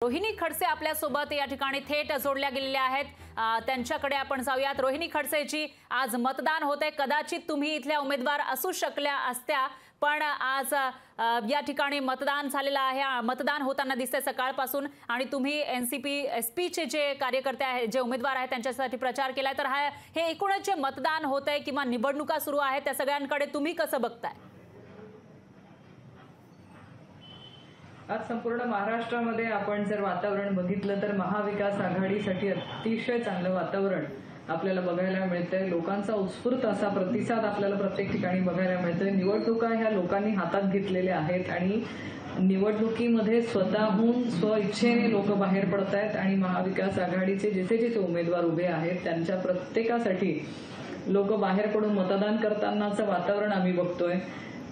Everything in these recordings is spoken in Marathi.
रोहिणी खडसे आपल्यासोबत या ठिकाणी थेट जोडल्या गेलेल्या आहेत। त्यांच्याकडे आपण जाऊयात। रोहिणी खडसेजी, आज मतदान होते। कदाचित तुम्ही इथल्या उमेदवार असू शकल्या असत्या, पण आज या ठिकाणी मतदान झालेलं आहे। मतदान होताना दिसते सकाळपासून, आणि तुम्ही एनसीपी एसपीचे जे कार्यकर्ते आहेत, जे उमेदवार आहेत, त्यांच्यासाठी प्रचार केलाय। तर हे एकूणच जे मतदान होतंय किंवा निवडणुका सुरू आहेत, त्या सगळ्यांकडे तुम्ही कसं बघताय? आज संपूर्ण महाराष्ट्रामध्ये आपण जर वातावरण बघितलं तर महाविकास आघाडीसाठी अतिशय चांगलं वातावरण आपल्याला बघायला मिळतंय। लोकांचा उत्स्फूर्त असा प्रतिसाद आपल्याला प्रत्येक ठिकाणी बघायला मिळतोय। निवडणुका ह्या लोकांनी हातात घेतलेल्या आहेत आणि निवडणुकीमध्ये स्वतःहून स्वइच्छेने लोक बाहेर पडत आहेत आणि महाविकास आघाडीचे जिथे उमेदवार उभे आहेत त्यांच्या प्रत्येकासाठी लोक बाहेर पडून मतदान करतानाचं वातावरण आम्ही बघतोय।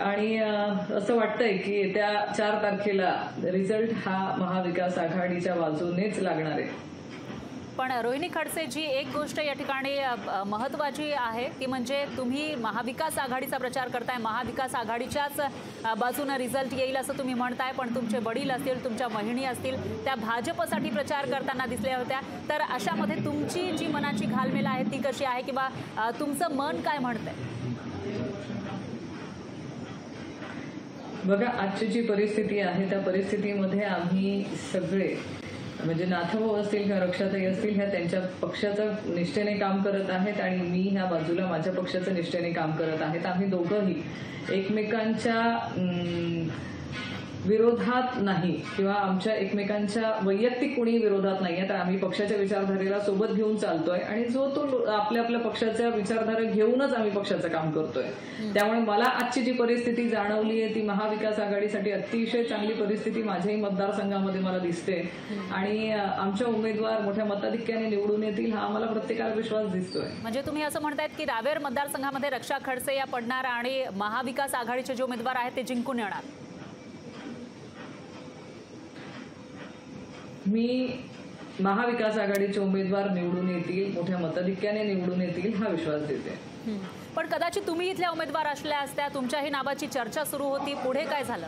आणि असं वाटतंय की येत्या 4 तारखेला रिझल्ट हा महाविकास आघाडीच्या बाजूनेच लागणार आहे। पण रोहिणी खडसेजी, एक गोष्ट या ठिकाणी महत्त्वाची आहे, ती म्हणजे तुम्ही महाविकास आघाडीचा प्रचार करताय, महाविकास आघाडीच्याच बाजूने रिझल्ट येईल असं तुम्ही म्हणताय, पण तुमचे वडील असतील, तुमच्या बहिणी असतील, त्या भाजपसाठी प्रचार करताना दिसल्या होत्या। तर अशामध्ये तुमची जी मनाची घालमेल आहे ती कशी आहे, किंवा तुमचं मन काय म्हणतंय? बघा, आजची जी परिस्थिती आहे त्या परिस्थितीमध्ये आम्ही सगळे म्हणजे नाथभाऊ असतील किंवा रक्षाताई असतील, ह्या त्यांच्या पक्षाचं निष्ठेने काम करत आहेत आणि मी ह्या बाजूला माझ्या पक्षाचं निष्ठेने काम करत आहेत। आम्ही दोघंही एकमेकांच्या विरोधात नाही किंवा आमच्या एकमेकांच्या वैयक्तिक कोणी विरोधात नाहीये, तर आम्ही पक्षाच्या विचारधारेला सोबत घेऊन चालतोय आणि जो तो आपल्या पक्षाच्या विचारधारा घेऊनच आम्ही पक्षाचं काम करतोय। त्यामुळे मला आजची जी परिस्थिती जाणवली आहे ती महाविकास आघाडीसाठी अतिशय चांगली परिस्थिती माझ्याही मतदारसंघामध्ये मला दिसते आणि आमच्या उमेदवार मोठ्या मताधिक्याने निवडून येतील हा आम्हाला प्रत्येकाला विश्वास दिसतोय। म्हणजे तुम्ही असं म्हणतायत की रावेर मतदारसंघामध्ये रक्षा खडसे या पडणार आणि महाविकास आघाडीचे जे उमेदवार आहेत ते जिंकून येणार? मी महाविकास आघाडीचे उमेदवार निवडून येतील, मोठ्या मताधिक्याने निवडून येतील हा विश्वास देते। पण कदाचित तुम्ही इथल्या उमेदवार असल्या असत्या, तुमच्याही नावाची चर्चा सुरू होती, पुढे काय झालं?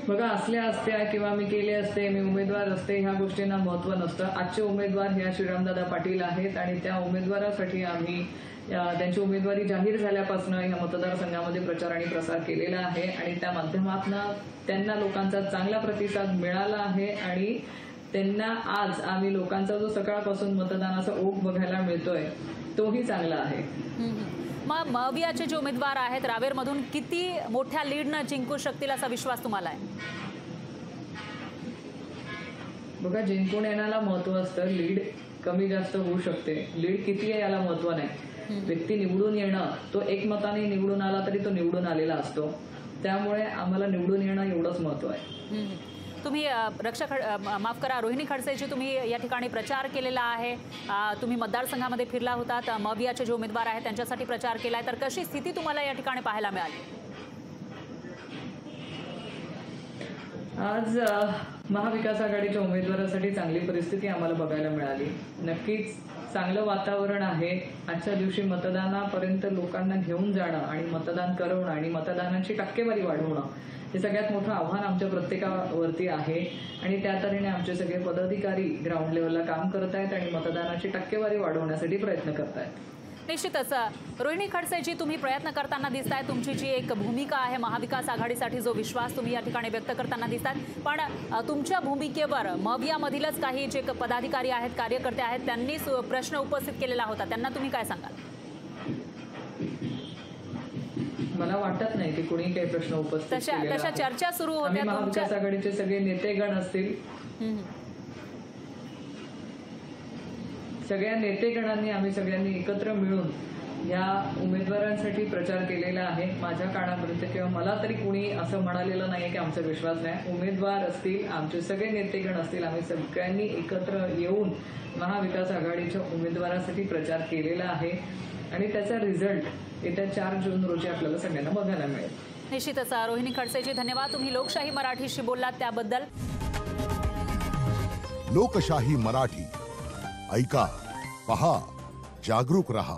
बघा, असल्या असत्या किंवा मी केले असते, मी उमेदवार असते, ह्या गोष्टींना महत्त्व नसतं। आजचे उमेदवार ह्या श्रीरामदादा पाटील आहेत आणि त्या उमेदवारासाठी आम्ही त्यांची उमेदवारी जाहीर झाल्यापासून या मतदारसंघामध्ये प्रचार आणि प्रसार केलेला आहे आणि त्या माध्यमातून त्यांना लोकांचा चांगला प्रतिसाद मिळाला आहे आणि त्यांना आज आम्ही लोकांचा जो सकाळपासून मतदानाचा ओघ बघायला मिळतोय तोही चांगला आहे। मग मवियाचे जे उमेदवार आहेत रावेरमधून किती मोठ्या लीडनं जिंकू शकतील असा विश्वास तुम्हाला आहे? बघा, जिंकून येण्याला महत्व असतं, लीड कमी जास्त होऊ शकते, लीड किती आहे याला महत्व नाही। व्यक्ती निवडून येणं, तो एकमताने निवडून आला तरी तो निवडून आलेला असतो, त्यामुळे आम्हाला निवडून येणं एवढंच महत्व आहे। तुम्ही माफ करा, रोहिणी खडसेजी, तुम्ही या ठिकाणी प्रचार केलेला आहे, तुम्ही मतदारसंघामध्ये फिरला होतात, मवियाचे जे उमेदवार आहेत त्यांच्यासाठी प्रचार केलाय, तर कशी स्थिती तुम्हाला या ठिकाणी पाहायला मिळाली? आज महाविकास आघाडीच्या उमेदवारासाठी चांगली परिस्थिती आम्हाला बघायला मिळाली। नक्कीच चांगलं वातावरण आहे। आजच्या दिवशी मतदानापर्यंत लोकांना घेऊन जाणं आणि मतदान करवणं आणि मतदानाची टक्केवारी वाढवणं हे सगळ्यात मोठं आव्हान आमच्या प्रत्येकावरती आहे आणि त्या तऱ्हेने आमचे सगळे पदाधिकारी ग्राउंड लेवलला काम करत आहेत आणि मतदानाची टक्केवारी वाढवण्यासाठी प्रयत्न करत आहेत। निश्चितच रोहिणी खडसेजी, तुम्ही प्रयत्न करताना दिसताय, तुमची जी एक भूमिका आहे महाविकास आघाडीसाठी, जो विश्वास तुम्ही या ठिकाणी व्यक्त करताना दिसतात, पण तुमच्या भूमिकेवर मवियामधीलच काही जे पदाधिकारी आहेत, कार्यकर्ते आहेत, त्यांनी प्रश्न उपस्थित केलेला होता, त्यांना तुम्ही काय सांगाल? मला वाटत नाही की कोणी काही प्रश्न उपस्थित केलेला तशा चर्चा सुरू होत्या। महाविकास आघाडीचे सगळे नेतेगण असतील, सगळ्या नेतेगणांनी आम्ही सगळ्यांनी एकत्र मिळून या उमेदवारांसाठी प्रचार केलेला आहे। माझ्या कानापर्यंत किंवा मला तरी कोणी असं म्हणालेलं नाहीये की आमचा विश्वास नाही। उमेदवार असतील, आमचे सगळे नेतेगण असतील, आम्ही सगळ्यांनी एकत्र येऊन महाविकास आघाडीच्या उमेदवारासाठी प्रचार केलेला आहे आणि त्याचा रिझल्ट येत्या 4 जून रोजी आपल्याला सगळ्यांना बघायला मिळेल। निश्चितच रोहिणी खडसेजी, धन्यवाद, तुम्ही लोकशाही मराठीशी बोललात त्याबद्दल। लोकशाही मराठी ऐका, पहा, जागरूक रहा।